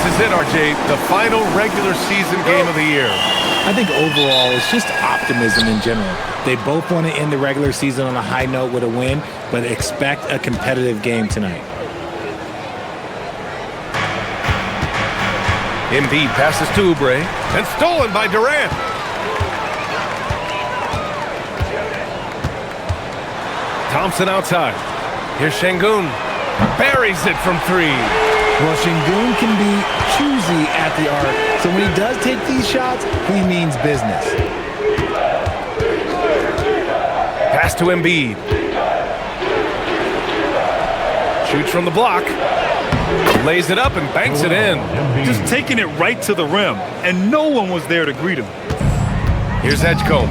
is it, RJ, the final regular season game of the year. I think overall it's just optimism in general. They both want to end the regular season on a high note with a win, but expect a competitive game tonight. Embiid passes to Oubre, and stolen by Durant. Thompson outside. Here's Şengün. Buries it from three. Well, Şengün can be choosy at the arc, so when he does take these shots, he means business. Pass to Embiid. Shoots from the block. Lays it up and banks it in. Just taking it right to the rim, and no one was there to greet him. Here's Edgecombe.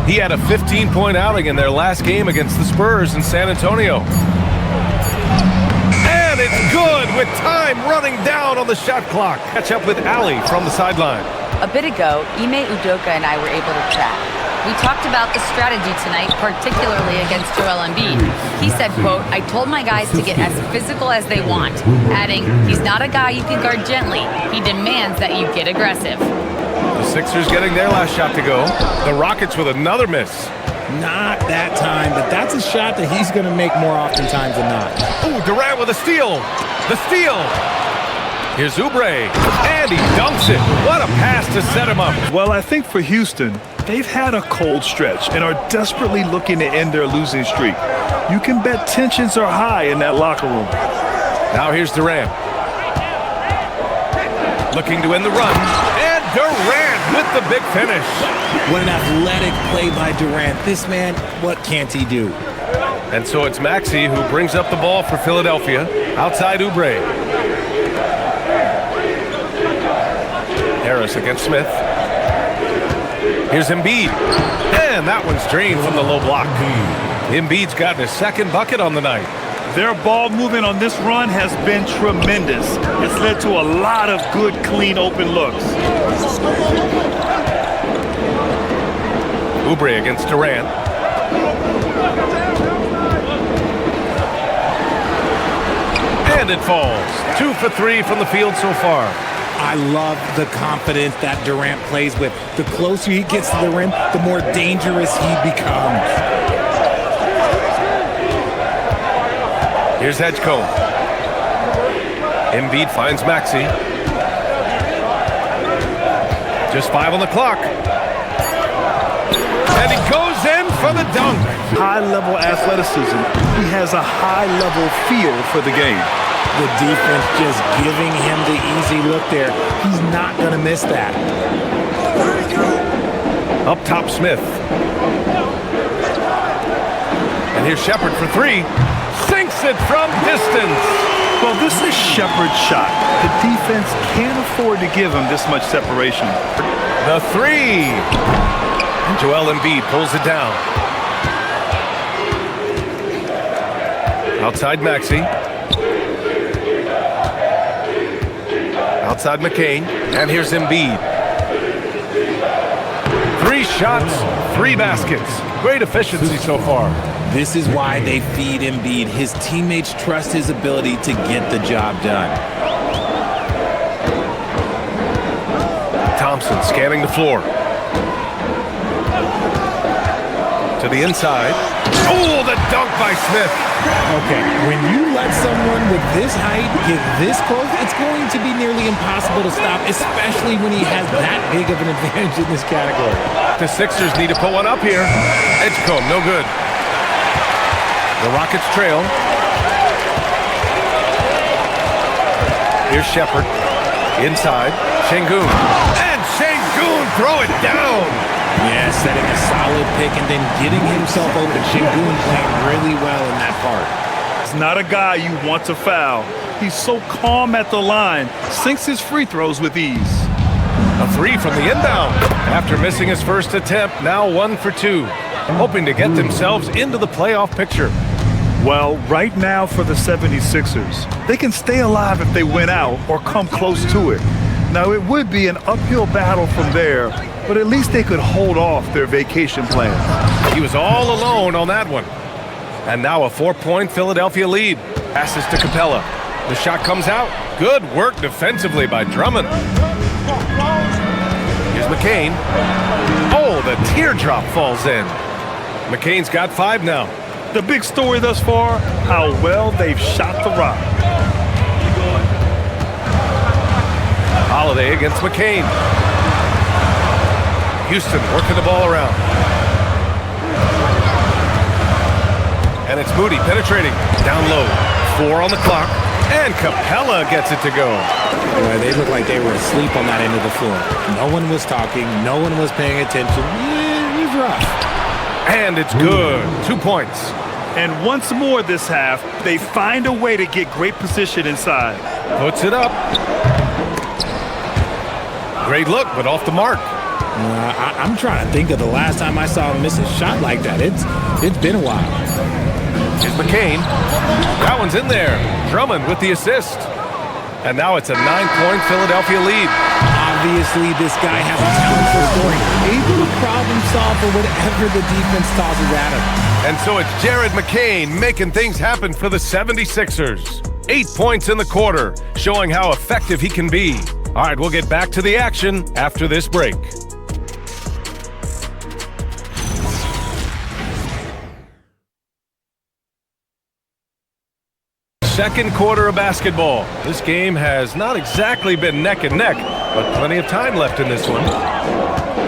He had a 15-point outing in their last game against the Spurs in San Antonio. And it's good with time running down on the shot clock. Catch up with Ali from the sideline. A bit ago, EMBIID and I were able to chat. We talked about the strategy tonight, particularly against Joel Embiid. He said, quote, "I told my guys to get as physical as they want," adding, "He's not a guy you can guard gently. He demands that you get aggressive." The Sixers getting their last shot to go. The Rockets with another miss. Not that time, but that's a shot that he's going to make more oftentimes than not. Ooh, Durant with a steal. The steal. Here's Oubre, and he dunks it. What a pass to set him up. Well, I think for Houston, they've had a cold stretch and are desperately looking to end their losing streak. You can bet tensions are high in that locker room. Now here's Durant. Looking to end the run. And Durant with the big finish. What an athletic play by Durant. This man, what can't he do? And so it's Maxey who brings up the ball for Philadelphia. Outside Oubre. Harris against Smith. Here's Embiid. And that one's drained from the low block. Embiid's gotten his second bucket on the night. Their ball movement on this run has been tremendous. It's led to a lot of good, clean, open looks. Oubre against Durant. And it falls. 2 for 3 from the field so far. I love the confidence that Durant plays with. The closer he gets to the rim, the more dangerous he becomes. Here's Edgecombe. Embiid finds Maxey. Just 5 on the clock. And he goes in for the dunk. High-level athleticism. He has a high-level feel for the game. The defense just giving him the easy look there. He's not going to miss that. Up top, Smith. And here's Shepard for 3. Sinks it from distance. Well, this is Shepard's shot. The defense can't afford to give him this much separation. The 3. And Joel Embiid pulls it down. Outside Maxey. Outside McCain. And here's Embiid. 3 shots, 3 baskets. Great efficiency so far. This is why they feed Embiid. His teammates trust his ability to get the job done. Thompson scanning the floor. To the inside. Oh, the dunk by Smith. Okay, when you let someone with this height get this close, it's going to be nearly impossible to stop, especially when he has that big of an advantage in this category. The Sixers need to put one up here. Edgecombe, no good. The Rockets trail. Here's Shepard. Inside. Şengün. And Şengün throw it down. Yeah, setting a solid pick and then getting himself open. Şengün playing really well in that part. He's not a guy you want to foul. He's so calm at the line. Sinks his free throws with ease. A 3 from the inbound. After missing his first attempt, now 1 for 2. Hoping to get themselves into the playoff picture. Well, right now for the 76ers, they can stay alive if they win out or come close to it. Now, it would be an uphill battle from there, but at least they could hold off their vacation plans. He was all alone on that one. And now a 4-point Philadelphia lead. Passes to Capella. The shot comes out. Good work defensively by Drummond. Here's McCain. Oh, the teardrop falls in. McCain's got 5 now. The big story thus far, how well they've shot the rock. Holiday against McCain. Houston working the ball around. And it's Moody penetrating. Down low. 4 on the clock. And Capella gets it to go. They looked like they were asleep on that end of the floor. No one was talking. No one was paying attention. It was rough. And it's good. 2 points. And once more this half, they find a way to get great position inside. Puts it up. Great look, but off the mark. I'm trying to think of the last time I saw him miss a shot like that. It's been a while. Here's McCain. That one's in there. Drummond with the assist. And now it's a 9-point Philadelphia lead. Obviously, this guy has a talent for scoring. Able to problem solve for whatever the defense tosses at him. And so it's Jared McCain making things happen for the 76ers. 8 points in the quarter, showing how effective he can be. All right, we'll get back to the action after this break. Second quarter of basketball. This game has not exactly been neck and neck, but plenty of time left in this one.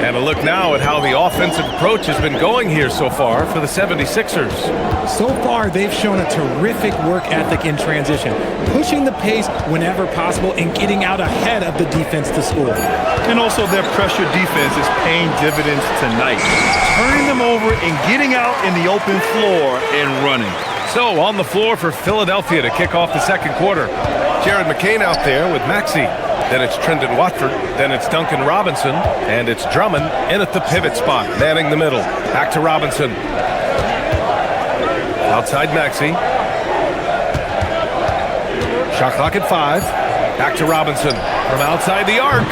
And a look now at how the offensive approach has been going here so far for the 76ers. So far, they've shown a terrific work ethic in transition, pushing the pace whenever possible and getting out ahead of the defense to score. And also their pressure defense is paying dividends tonight, turning them over and getting out in the open floor and running. So on the floor for Philadelphia to kick off the second quarter. Jared McCain out there with Maxey. Then it's Trendon Watford. Then it's Duncan Robinson. And it's Drummond in at the pivot spot, manning the middle. Back to Robinson. Outside Maxey. Shot clock at 5. Back to Robinson from outside the arc.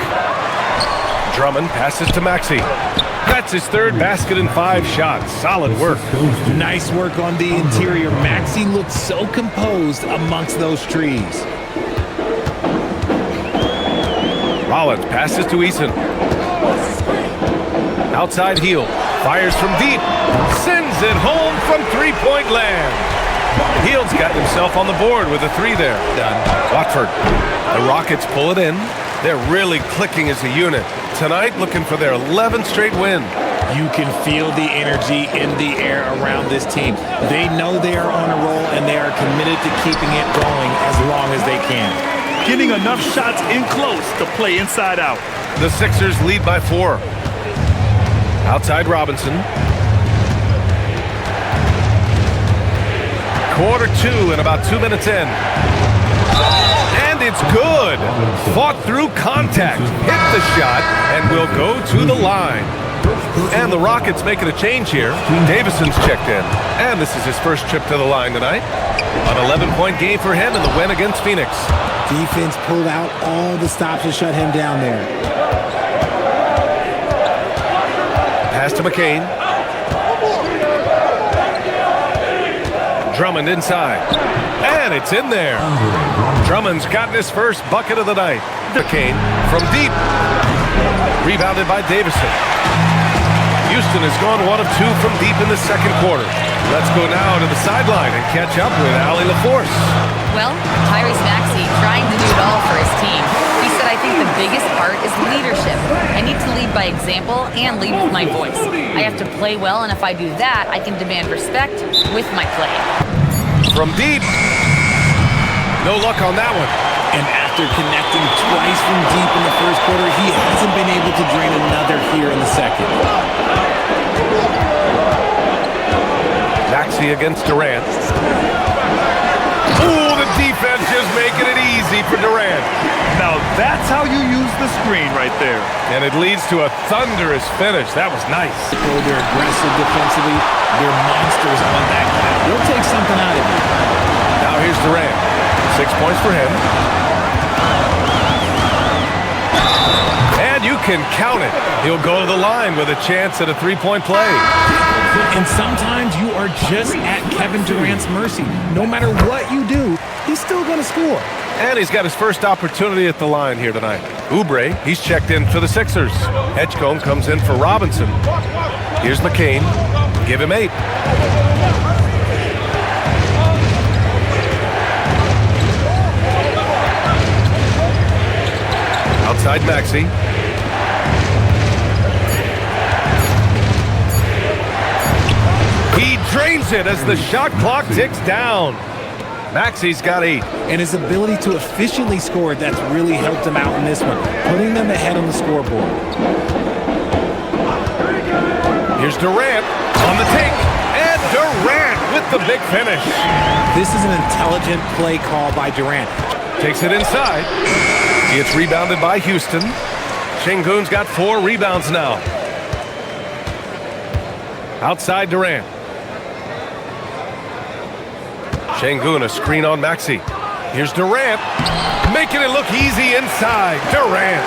Drummond passes to Maxey. That's his third basket in 5 shots. Solid work. Nice work on the interior. Maxey looked so composed amongst those trees. Rollins passes to Eason. Outside heel. Fires from deep. Sends it home from three-point land. Hield's got himself on the board with a 3 there. Done. Watford. The Rockets pull it in. They're really clicking as a unit. Tonight, looking for their 11th straight win. You can feel the energy in the air around this team. They know they are on a roll, and they are committed to keeping it going as long as they can. Getting enough shots in close to play inside out. The Sixers lead by 4. Outside Robinson. Quarter 2 and about 2 minutes in. And it's good. Fought through contact. Hit the shot and will go to the line. And the Rockets making a change here. Davison's checked in. And this is his first trip to the line tonight. An 11-point game for him in the win against Phoenix. Defense pulled out all the stops to shut him down there. Pass to McCain. Drummond inside. And it's in there. Drummond's gotten his first bucket of the night. McCain from deep. Rebounded by Davison. Houston has gone 1 of 2 from deep in the second quarter. Let's go now to the sideline and catch up with Allie LaForce. Well, Tyrese Maxey trying to do it all for his team. He said, I think the biggest part is leadership. I need to lead by example and lead with my voice. I have to play well, and if I do that, I can demand respect with my play. From deep. No luck on that one. And after connecting twice from deep in the first quarter, he hasn't been able to drain another here in the second. Maxey against Durant. Ooh, the defense just making it easy for Durant. Now that's how you use the screen right there. And it leads to a thunderous finish. That was nice. They're aggressive defensively. They're monsters on that guy. They'll take something out of you. Now here's Durant. 6 points for him. And you can count it. He'll go to the line with a chance at a 3-point play. And sometimes you are just at Kevin Durant's mercy. No matter what you do, he's still going to score. And he's got his first opportunity at the line here tonight. Oubre, he's checked in for the Sixers. Edgecombe comes in for Robinson. Here's McCain. Give him 8. Outside Maxey. He drains it as the shot clock ticks down. Maxey's got 8. And his ability to efficiently score, that's really helped him out in this one, putting them ahead on the scoreboard. Here's Durant on the take. And Durant with the big finish. This is an intelligent play call by Durant. Takes it inside. It's rebounded by Houston. Şengün's got 4 rebounds now. Outside Durant. Şengün, a screen on Maxey. Here's Durant. Making it look easy inside. Durant.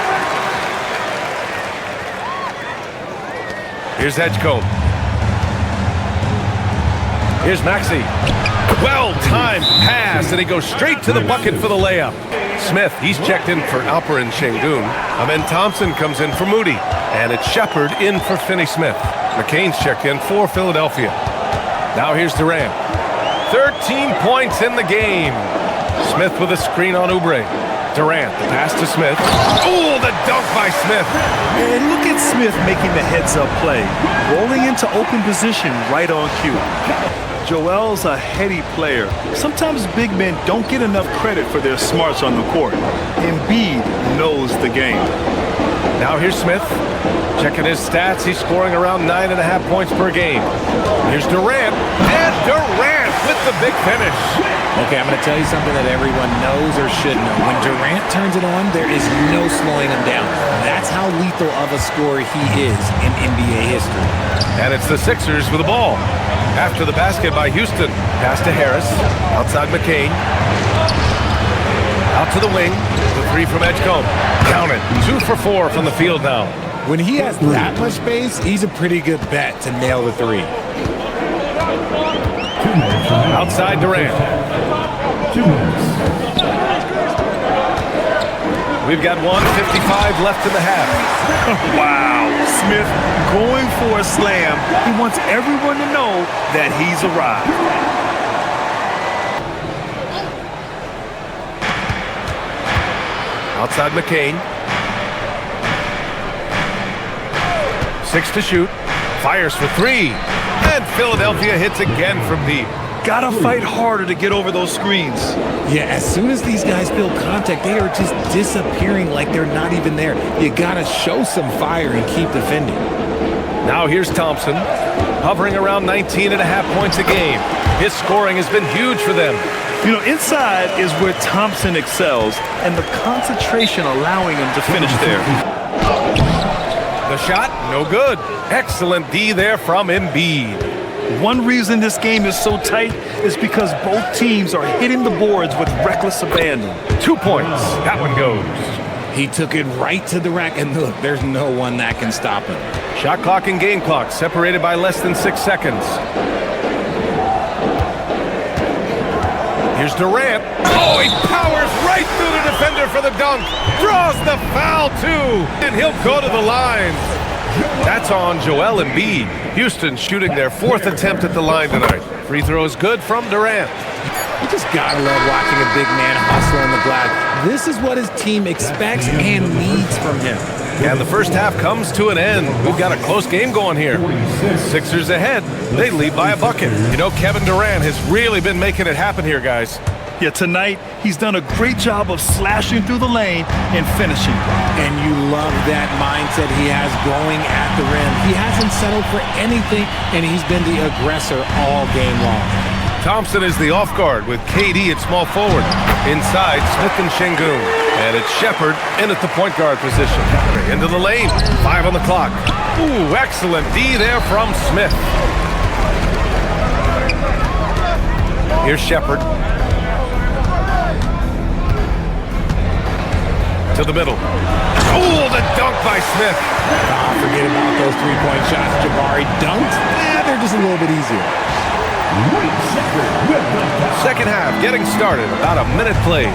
Here's Edgecombe. Here's Maxey. Well-timed pass, and he goes straight to the bucket for the layup. Smith, he's checked in for Alperen Şengün. Amen Thompson comes in for Moody. And it's Shepard in for Finney-Smith. McCain's checked in for Philadelphia. Now here's Durant. 13 points in the game. Smith with a screen on Oubre. Durant, the pass to Smith. Oh, the dunk by Smith. And look at Smith making the heads-up play, rolling into open position right on cue. Joel's a heady player. Sometimes big men don't get enough credit for their smarts on the court. EMBIID knows the game. Now here's Smith. Checking his stats, he's scoring around 9.5 points per game. Here's Durant. And Durant with the big finish. Okay, I'm going to tell you something that everyone knows or should know. When Durant turns it on, there is no slowing him down. That's how lethal of a scorer he is in NBA history. And it's the Sixers with the ball. After the basket by Houston. Pass to Harris. Outside McCain. Out to the wing. The 3 from Edgecombe. Count it. 2 for 4 from the field now. When he has that much space, he's a pretty good bet to nail the 3. Outside Durant. We've got 1:55 left in the half. Wow, Smith going for a slam. He wants everyone to know that he's arrived. Outside McCain. 6 to shoot. Fires for 3. And Philadelphia hits again from deep. Gotta fight harder to get over those screens. Yeah, as soon as these guys feel contact, they are just disappearing like they're not even there. You gotta show some fire and keep defending. Now here's Thompson, hovering around 19.5 points a game. His scoring has been huge for them. You know, inside is where Thompson excels, and the concentration allowing him to finish there. The shot, no good. Excellent D there from EMBIID. One reason this game is so tight is because both teams are hitting the boards with reckless abandon. 2 points. That one goes. He took it right to the rack, and look, there's no one that can stop him. Shot clock and game clock separated by less than 6 seconds. Here's Durant. Oh, he powers right through the defender for the dunk. Draws the foul, too. And he'll go to the line. That's on Joel Embiid. Houston shooting their 4th attempt at the line tonight. Free throw is good from Durant. You just gotta love watching a big man hustle on the glass. This is what his team expects and needs from him. And the first half comes to an end. We've got a close game going here. Sixers ahead. They lead by a bucket. You know, Kevin Durant has really been making it happen here, guys. Yeah, tonight, he's done a great job of slashing through the lane and finishing. And you love that mindset he has going at the rim. He hasn't settled for anything, and he's been the aggressor all game long. Thompson is the off guard with KD at small forward. Inside, Smith and Şengün. And it's Shepard in at the point guard position. Into the lane. 5 on the clock. Ooh, excellent D there from Smith. Here's Shepard. To the middle. Oh, the dunk by Smith. Forget about those three-point shots Jabari dunked. They're just a little bit easier. Second half getting started. About a minute played.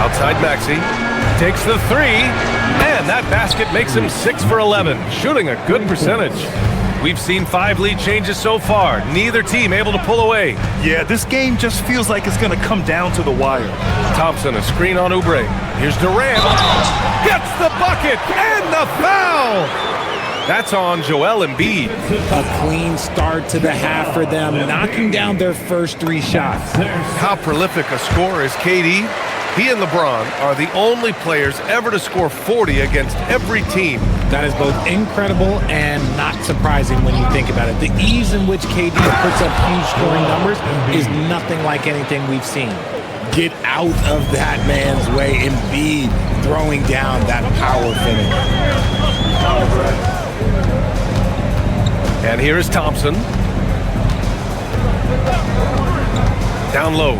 Outside Maxey. Takes the three. And that basket makes him 6 for 11. Shooting a good percentage. We've seen 5 lead changes so far. Neither team able to pull away. Yeah, this game just feels like it's going to come down to the wire. Thompson, a screen on Oubre. Here's Durant. Gets the bucket and the foul. That's on Joel Embiid. A clean start to the half for them, knocking down their first 3 shots. How prolific a scorer is KD? He and LeBron are the only players ever to score 40 against every team. That is both incredible and not surprising when you think about it. The ease in which KD puts up huge scoring numbers is nothing like anything we've seen. Get out of that man's way. Embiid throwing down that power finish. And here is Thompson. Down low.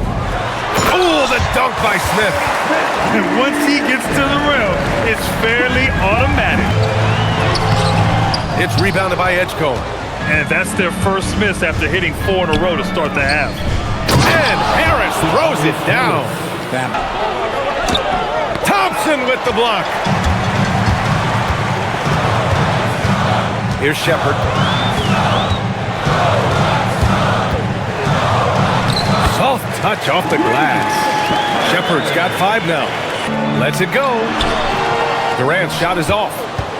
Oh, the dunk by Smith. And once he gets to the rim, it's fairly automatic. It's rebounded by Edgecombe. And that's their first miss after hitting 4 in a row to start the half. And Harris throws it down. Thompson with the block. Here's Shepard. Soft touch off the glass. Shepard's got 5 now. Lets it go. Durant's shot is off.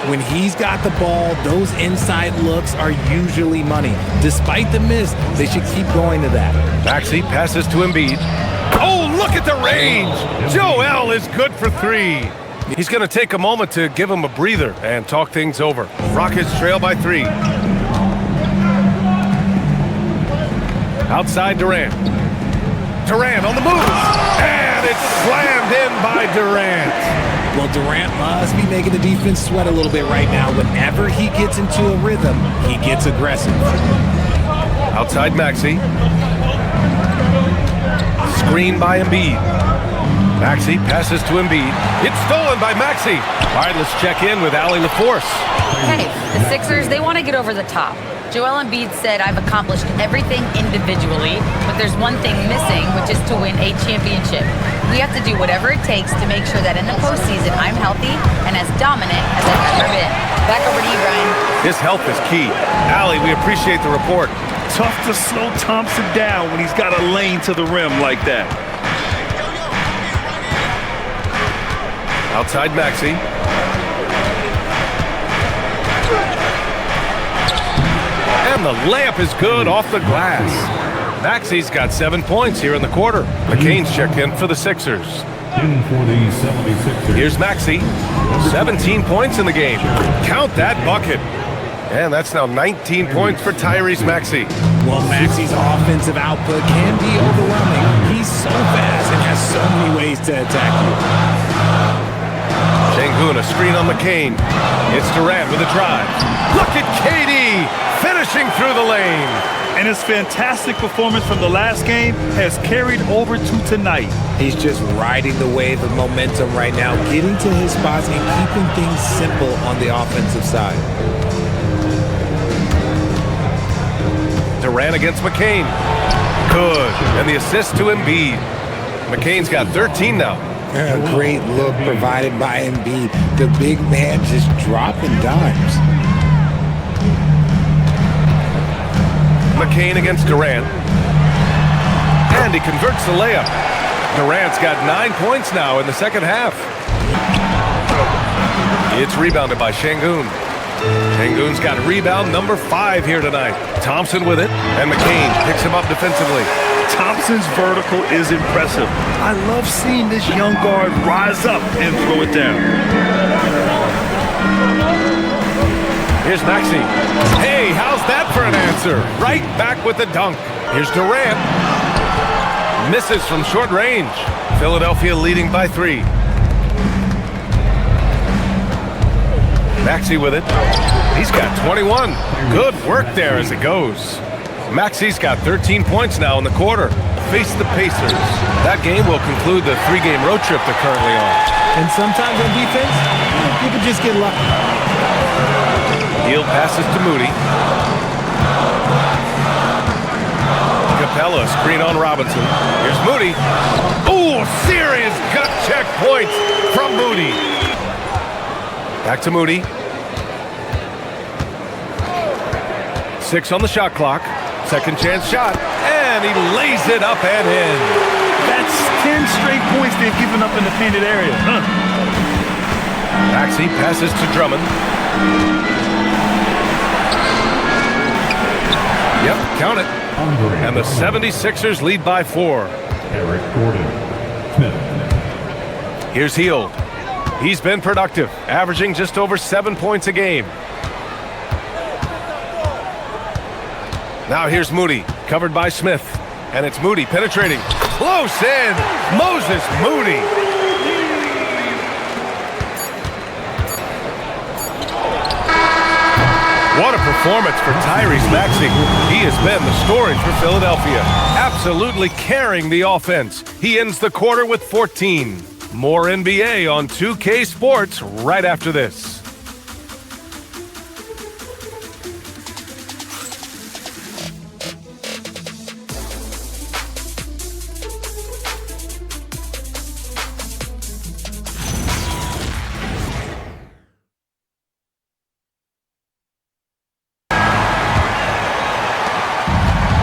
When he's got the ball, those inside looks are usually money. Despite the miss, they should keep going to that. Maxey passes to Embiid. Oh, look at the range. Joel is good for 3. He's going to take a moment to give him a breather and talk things over. Rockets trail by 3. Outside Durant. Durant on the move. And it's slammed in by Durant. Well, Durant must be making the defense sweat a little bit right now. Whenever he gets into a rhythm, he gets aggressive. Outside Maxey. Screen by Embiid. Maxey passes to Embiid. It's stolen by Maxey. All right, let's check in with Allie LaForce. Hey, the Sixers, they want to get over the top. Joel Embiid said, I've accomplished everything individually, but there's one thing missing, which is to win a championship. We have to do whatever it takes to make sure that in the postseason, I'm healthy and as dominant as I've ever been. Back over to you, Brian. His health is key. Allie, we appreciate the report. Tough to slow Thompson down when he's got a lane to the rim like that. Outside Maxey. And the layup is good off the glass. Maxey's got 7 points here in the quarter. McCain's checked in for the Sixers. In for the 76ers. Here's Maxey. 17 points in the game. Count that bucket. And that's now 19 points for Tyrese Maxey. Well, Maxey's offensive output can be overwhelming. He's so fast and has so many ways to attack you. Şengün, a screen on McCain. It's Durant with a drive. Look at KD finishing through the lane. And his fantastic performance from the last game has carried over to tonight. He's just riding the wave of momentum right now, getting to his spots and keeping things simple on the offensive side. Durant against McCain. Good. And the assist to Embiid. McCain's got 13 now. A great look provided by Embiid. The big man just dropping dimes. McCain against Durant. And he converts the layup. Durant's got 9 points now in the second half. It's rebounded by Şengün. Şengün's got rebound number 5 here tonight. Thompson with it, and McCain picks him up defensively. Thompson's vertical is impressive. I love seeing this young guard rise up and throw it down. Here's Maxey. Hey, how's that for an answer? Right back with the dunk. Here's Durant. Misses from short range. Philadelphia leading by 3. Maxey with it. He's got 21. Good work there as it goes. Maxey's got 13 points now in the quarter. face the Pacers. That game will conclude the 3-game road trip they're currently on. And sometimes on defense, you can just get lucky. Hield passes to Moody. Capella, screen on Robinson. Here's Moody. Ooh, serious gut check points from Moody. Back to Moody. 6 on the shot clock. Second chance shot. And he lays it up and in. That's 10 straight points they've given up in the painted area. Maxey passes to Drummond. Yep, count it. And the 76ers lead by 4. Eric Gordon, Smith. Here's Hield. He's been productive, averaging just over 7 points a game. Now here's Moody, covered by Smith. And it's Moody penetrating. Close in. Moses Moody. What a performance for Tyrese Maxey. He has been the story for Philadelphia, absolutely carrying the offense. He ends the quarter with 14. More NBA on 2K Sports right after this.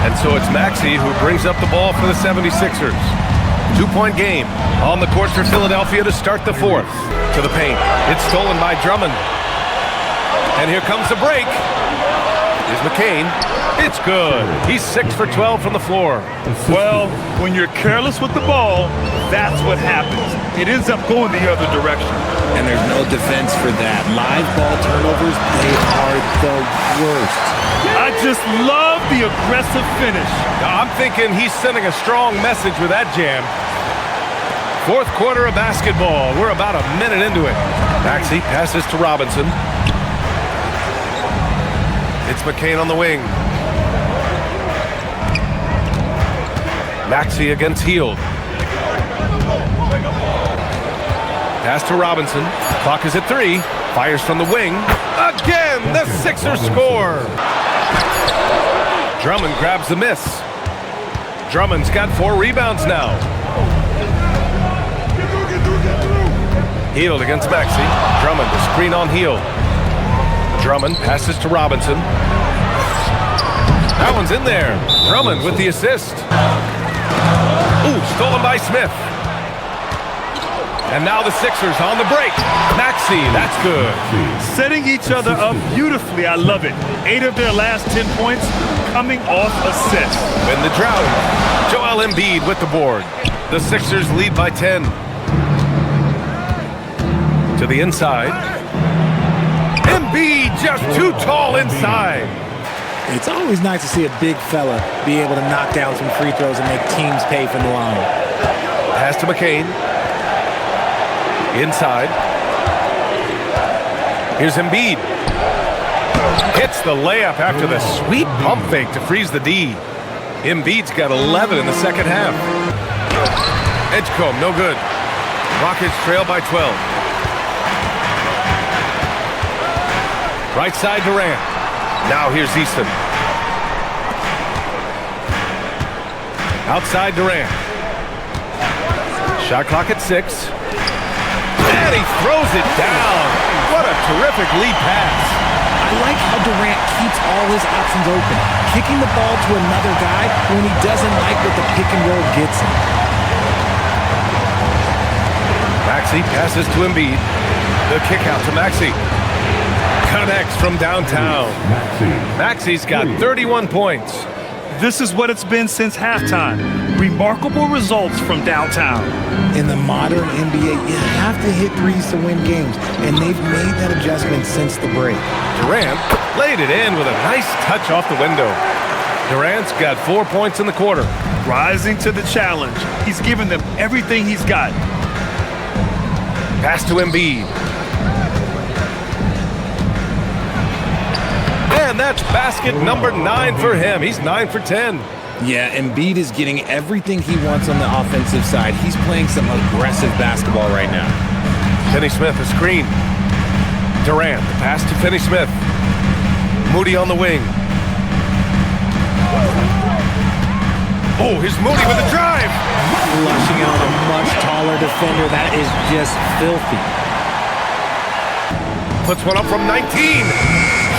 And so it's Maxey who brings up the ball for the 76ers. 2-point game on the court for Philadelphia to start the 4th. To the paint. It's stolen by Drummond. And here comes the break. Here's McCain. It's good. He's 6 for 12 from the floor. Well, when you're careless with the ball, that's what happens. It ends up going the other direction. And there's no defense for that. Live ball turnovers, they are the worst. I just love the aggressive finish. Now, I'm thinking he's sending a strong message with that jam. 4th quarter of basketball. We're about a minute into it. Maxey passes to Robinson. It's McCain on the wing. Maxey against Hield. Pass to Robinson. Clock is at 3. Fires from the wing. Again, the Sixers score. Drummond grabs the miss. Drummond's got 4 rebounds now. Hield against Maxey. Drummond, the screen on Hield. Drummond passes to Robinson. That one's in there. Drummond with the assist. Ooh, stolen by Smith. And now the Sixers on the break. Maxey, that's good. Setting each other up beautifully. I love it. 8 of their last 10 points coming off assists. In the drought, Joel Embiid with the board. The Sixers lead by 10. To the inside. Embiid just too tall inside. It's always nice to see a big fella be able to knock down some free throws and make teams pay from the line. Pass to McCain. Inside. Here's Embiid. Hits the layup after the sweet pump fake to freeze the D. Embiid's got 11 in the second half. Edgecombe, no good. Rockets trail by 12. Right side Durant. Now here's Easton. Outside Durant. Shot clock at 6. And he throws it down. What a terrific lead pass. I like how Durant keeps all his options open, kicking the ball to another guy when he doesn't like what the pick and roll gets him. Maxey passes to Embiid. The kick out to Maxey. Connects from downtown. Maxey's got 31 points. This is what it's been since halftime. Remarkable results from downtown. In the modern NBA, you have to hit threes to win games, and they've made that adjustment since the break. Durant laid it in with a nice touch off the window. Durant's got 4 points in the quarter. Rising to the challenge. He's given them everything he's got. Pass to Embiid. And that's basket number 9 for him. He's 9 for 10. Yeah, Embiid is getting everything he wants on the offensive side. He's playing some aggressive basketball right now. Finney-Smith, a screen. Durant, the pass to Finney-Smith. Moody on the wing. Oh, here's Moody with a drive. Flushing out a much taller defender. That is just filthy. Puts one up from 19.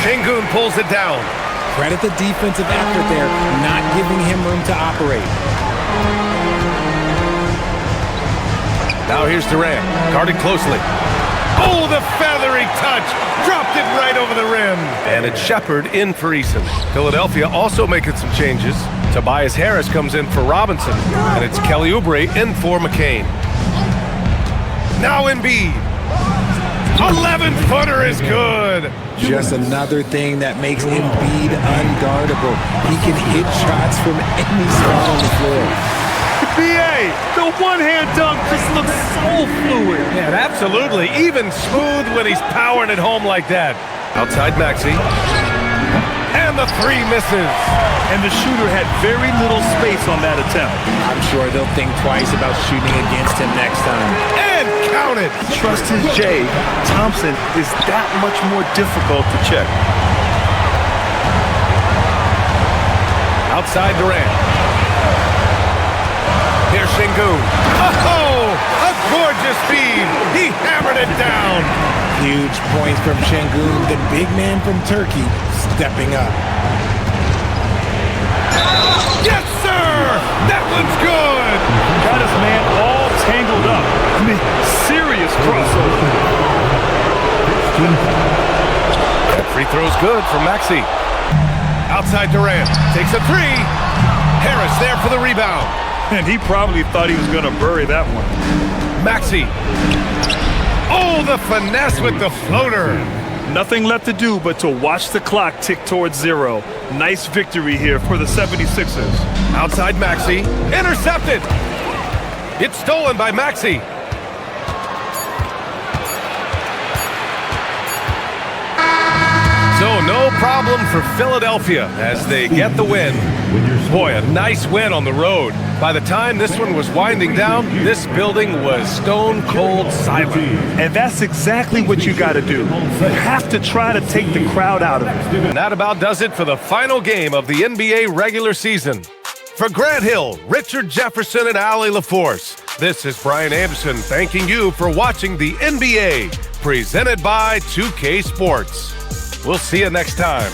Şengün pulls it down. Credit the defensive effort there, not giving him room to operate. Now here's Durant, guarded closely. Oh, the feathery touch! Dropped it right over the rim. And it's Shepherd in for Eason. Philadelphia also making some changes. Tobias Harris comes in for Robinson, and it's Kelly Oubre in for McCain. Now Embiid. 11-footer is good. Just another thing that makes Embiid unguardable. He can hit shots from any spot on the floor. NBA, the one-hand dunk just looks so fluid. Yeah, absolutely. Even smooth when he's powering it home like that. Outside Maxey. And the three misses. And the shooter had very little space on that attempt. I'm sure they'll think twice about shooting against him next time. And count it. Trust his J. Thompson is that much more difficult to check. Outside Durant. Here's Şengün. Oh, a gorgeous feed. He hammered it down. Huge points from Şengün, the big man from Turkey, stepping up. Yes, sir! That one's good! Got his man all tangled up. I mean, serious crossover. That free throw's good for Maxey. Outside Durant. Takes a three. Harris there for the rebound. And he probably thought he was going to bury that one. Maxey. Oh, the finesse with the floater. Nothing left to do but to watch the clock tick towards zero. Nice victory here for the 76ers. Outside Maxey. Intercepted. It's stolen by Maxey. So no problem for Philadelphia as they get the win. Boy, a nice win on the road. By the time this one was winding down, this building was stone cold silent. And that's exactly what you got to do. You have to try to take the crowd out of it. And that about does it for the final game of the NBA regular season. For Grant Hill, Richard Jefferson, and Allie LaForce, this is Brian Anderson thanking you for watching the NBA, presented by 2K Sports. We'll see you next time.